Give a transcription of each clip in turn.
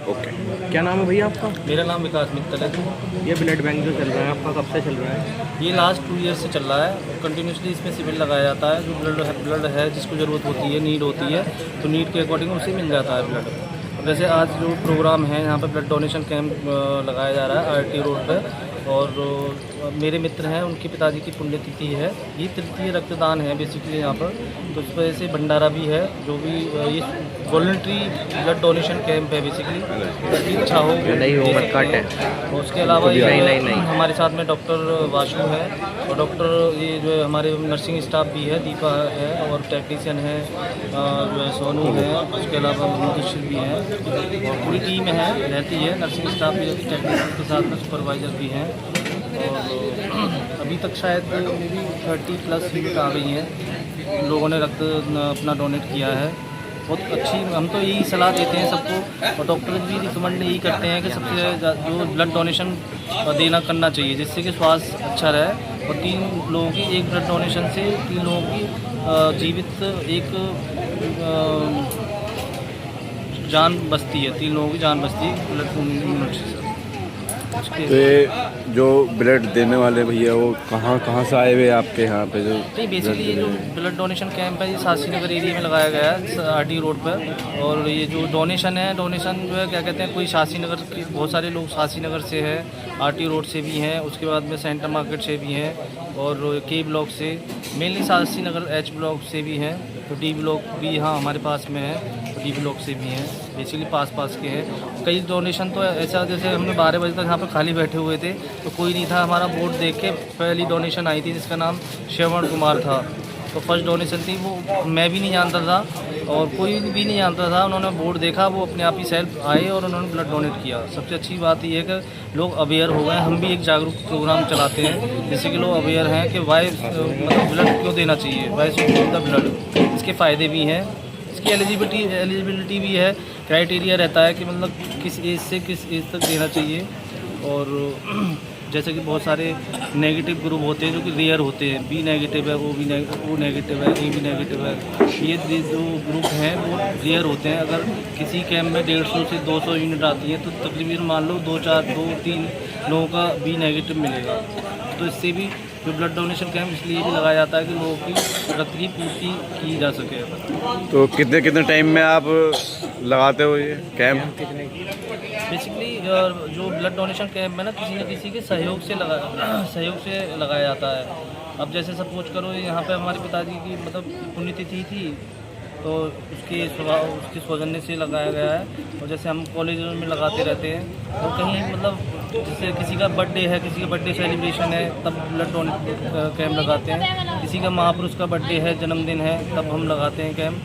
Okay, क्या नाम है भैया आपका? मेरा नाम विकास मित्तल है। ये ब्लड बैंक जो चल रहा है आपका कब से चल रहा है? ये लास्ट 2 ईयर से चल रहा है। कंटिन्यूसली इसमें शिविर लगाया जाता है। जो ब्लड है जिसको ज़रूरत होती है, नीड होती है, तो नीड के अकॉर्डिंग उसे मिल जाता है ब्लड। वैसे आज जो प्रोग्राम है यहाँ पर ब्लड डोनेशन कैंप लगाया जा रहा है RT रोड पर। और मेरे मित्र हैं, उनके पिताजी की पुण्यतिथि है। ये तृतीय रक्तदान है बेसिकली यहाँ पर। तो इस वजह से भंडारा भी है, जो भी ये वॉलंटरी ब्लड डोनेशन कैंप है बेसिकली। इसकी इच्छा हो नहीं वो मत काटे। और उसके अलावा नहीं। हमारे साथ में डॉक्टर वाशु है और डॉक्टर ये जो है हमारे नर्सिंग स्टाफ भी है, दीपा है और टेक्नीशियन है जो है सोनू है। उसके अलावा मुदस्सिर भी हैं और पूरी टीम है रहती है। नर्सिंग स्टाफ भी टेक्नीशियन के साथ में सुपरवाइज़र भी हैं। और अभी तक शायद मेरी 30+ यूनिट आ गई हैं। लोगों ने रक्त अपना डोनेट किया है। बहुत अच्छी, हम तो यही सलाह देते हैं सबको और डॉक्टर भी रिकमेंड यही करते हैं कि सबसे जो ब्लड डोनेशन करना चाहिए, जिससे कि स्वास्थ्य अच्छा रहे। और 3 लोगों की एक ब्लड डोनेशन से 3 लोगों की जीवित एक जान बचती है। 3 लोगों की जान बचती है ब्लड डोनेशन से। तो जो ब्लड देने वाले भैया वो कहाँ से आए हुए आपके यहाँ पे? जो नहीं, बेसिकली ये जो ब्लड डोनेशन कैंप है ये शास्त्री नगर एरिया में लगाया गया है RT रोड पर। और ये जो डोनेशन जो है क्या कहते हैं, कोई शास्त्री नगर के बहुत सारे लोग शास्त्री नगर से है, RT रोड से भी हैं, उसके बाद में सेंटर मार्केट से भी हैं और K ब्लॉक से, mainly Shastri Nagar H block से भी हैं। तो D ब्लॉक भी यहाँ हमारे पास में है, तो D ब्लॉक से भी हैं, बेसिकली पास के हैं। कई डोनेशन तो ऐसा, जैसे हमने 12 बजे तक यहाँ पर खाली बैठे हुए थे तो कोई नहीं था। हमारा बोर्ड देख के पहली डोनेशन आई थी जिसका नाम श्रवण कुमार था। तो फर्स्ट डोनेशन थी, वो मैं भी नहीं जानता था और कोई भी नहीं जानता था। उन्होंने बोर्ड देखा, वो अपने आप ही सेल्फ आए और उन्होंने ब्लड डोनेट किया। सबसे अच्छी बात ये है कि लोग अवेयर हो गए। हम भी एक जागरूक प्रोग्राम चलाते हैं जिससे कि लोग अवेयर हैं कि वाई मतलब ब्लड क्यों देना चाहिए, why should give the blood. इसके फ़ायदे भी हैं, इसकी एलिजिबिलिटी भी है, क्राइटेरिया रहता है कि मतलब किस एज से किस एज तक देना चाहिए। और जैसे कि बहुत सारे नेगेटिव ग्रुप होते हैं जो कि रेयर होते हैं, B नेगेटिव है, O नेगेटिव है, AB नेगेटिव है। ये जो ग्रुप हैं वो रेयर होते हैं। अगर किसी कैंप में 150 से 200 यूनिट आती है तो तकरीबन मान लो 2-3 लोगों का B नेगेटिव मिलेगा। तो इससे भी जो ब्लड डोनेशन कैंप इसलिए भी लगाया जाता है कि लोगों की रक्त की पूर्ति की जा सके। तो कितने टाइम में आप लगाते हो ये कैंप? बेसिकली जो ब्लड डोनेशन कैंप में ना किसी के सहयोग से लगाया जाता है। अब जैसे सपोज करो यहाँ पे हमारे पिताजी की मतलब पुण्यतिथि थी तो उसके सौजन्य से लगाया गया है। और जैसे हम कॉलेज में लगाते रहते हैं तो कहीं मतलब जैसे किसी का बर्थडे है, किसी का बर्थडे सेलिब्रेशन है तब ब्लड डोनेट कैंप लगाते हैं। किसी का महापुरुष का बर्थडे है, जन्मदिन है, तब हम लगाते हैं कैंप।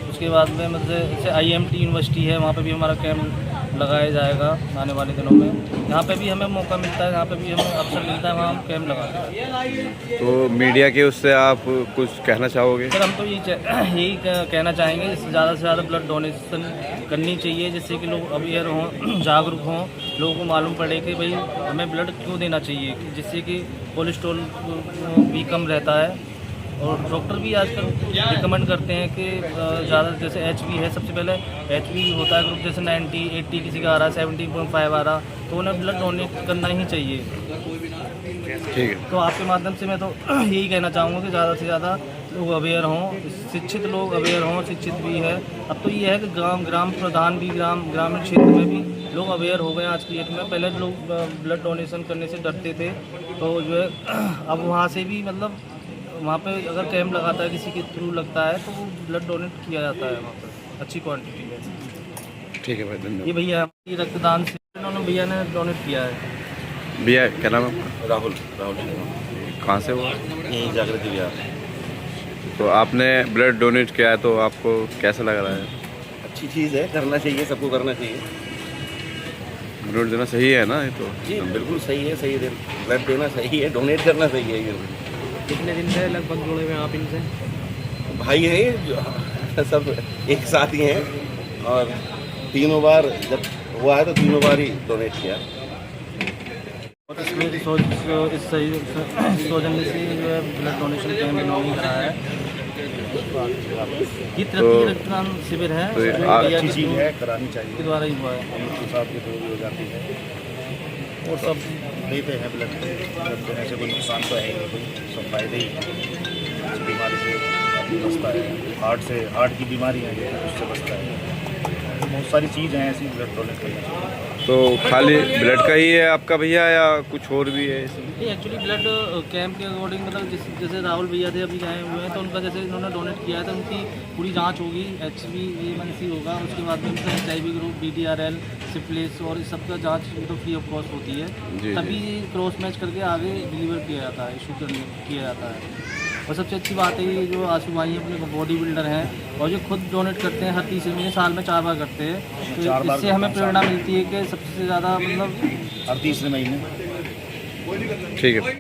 उसके बाद में मतलब जैसे IMT यूनिवर्सिटी है, वहाँ पे भी हमारा कैंप लगाया जाएगा आने वाले दिनों में। यहाँ पे भी हमें मौका मिलता है, यहाँ पे भी हमें अवसर मिलता है, वहाँ हम कैंप लगाते हैं। तो मीडिया के उससे आप कुछ कहना चाहोगे? सर हम तो यही कहना चाहेंगे ज़्यादा से ज़्यादा ब्लड डोनेशन करनी चाहिए, जिससे कि लोग अवेयर हों, जागरूक हों, लोगों को मालूम पड़े कि भाई हमें ब्लड क्यों देना चाहिए, जिससे कि कोलेस्ट्रॉल भी कम रहता है। और डॉक्टर भी आजकल रिकमेंड करते हैं कि ज़्यादा जैसे HB है, सबसे पहले HB होता है ग्रुप, जैसे 90, 80 किसी का आ रहा है, 70.5 आ रहा, तो उन्हें ब्लड डोनेट करना ही चाहिए। ठीक है। तो आपके माध्यम से मैं तो यही कहना चाहूँगा कि ज़्यादा से ज़्यादा लोग अवेयर हों, शिक्षित लोग अवेयर हों, शिक्षित भी है। अब तो ये है कि ग्राम प्रधान भी ग्रामीण क्षेत्र में भी लोग अवेयर हो गए आज की डेट में। पहले लोग ब्लड डोनेशन करने से डरते थे, तो जो है अब वहाँ से भी मतलब वहाँ पे अगर कैंप लगाता है, किसी के थ्रू लगता है तो वो ब्लड डोनेट किया जाता है वहाँ पर अच्छी क्वांटिटी में। ठीक है भाई, धन्यवाद। ये भैया रक्तदान से इन्होंने भैया ने डोनेट किया है। भैया क्या नाम है? राहुल कहाँ से हुआ? यहीं जागृति विहार। तो आपने ब्लड डोनेट किया है तो आपको कैसा लग रहा है? अच्छी चीज़ है, करना चाहिए, सबको करना चाहिए। ब्लड देना सही है ना? ये तो जी बिल्कुल सही है, सही है। ब्लड देना सही है, डोनेट करना सही है। ये कितने दिन से लगभग जुड़े हुए आप इनसे? भाई हैं ये सब एक साथ ही हैं और 3 बार जब हुआ है तो 3 बार ही डोनेट किया। और इसमें इस सौजन्य से जो है ब्लड डोनेशन कैंप इन्होंने कराया है। ये तरक्की रक्तदान शिविर है, तो ये जो आ- भैया अच्छी के चीज़ थ्रू- है, करानी चाहिए। के द्वारा ही हुआ है। अमित साहब के थ्रू भी हो जाती है और सब लेते हैं ब्लड देने से कोई नुकसान तो है ही नहीं, कोई सब फायदे ही हैं। इस बीमारी से आदमी बचता है, हार्ट की बीमारी है जो उससे बचता है। बहुत सारी चीज़ हैं ऐसी ब्लड डोनेट करने चाहिए। तो खाली ब्लड का ही है आपका भैया या कुछ और भी है इसमें? ये एक्चुअली ब्लड कैंप के अकॉर्डिंग मतलब जैसे राहुल भैया थे अभी आए हुए हैं, तो उनका जैसे इन्होंने डोनेट किया है तो उनकी पूरी जांच होगी, HbA1c होगा, उसके बाद में उनका HIV ग्रुप, BDRL, सिफिलिस और इस सब का जांच तो फ्री ऑफ कॉस्ट होती है। जी। तभी क्रॉस मैच करके आगे डिलीवर किया जाता है, इशू किया जाता है। और सबसे अच्छी बात है ये जो आशू भाई हैं अपने बॉडी बिल्डर हैं और जो खुद डोनेट करते हैं हर तीसरे महीने, साल में 4 बार करते हैं, तो 4 बार इससे हमें प्रेरणा मिलती है कि सबसे ज़्यादा मतलब हर तीसरे महीने ठीक है।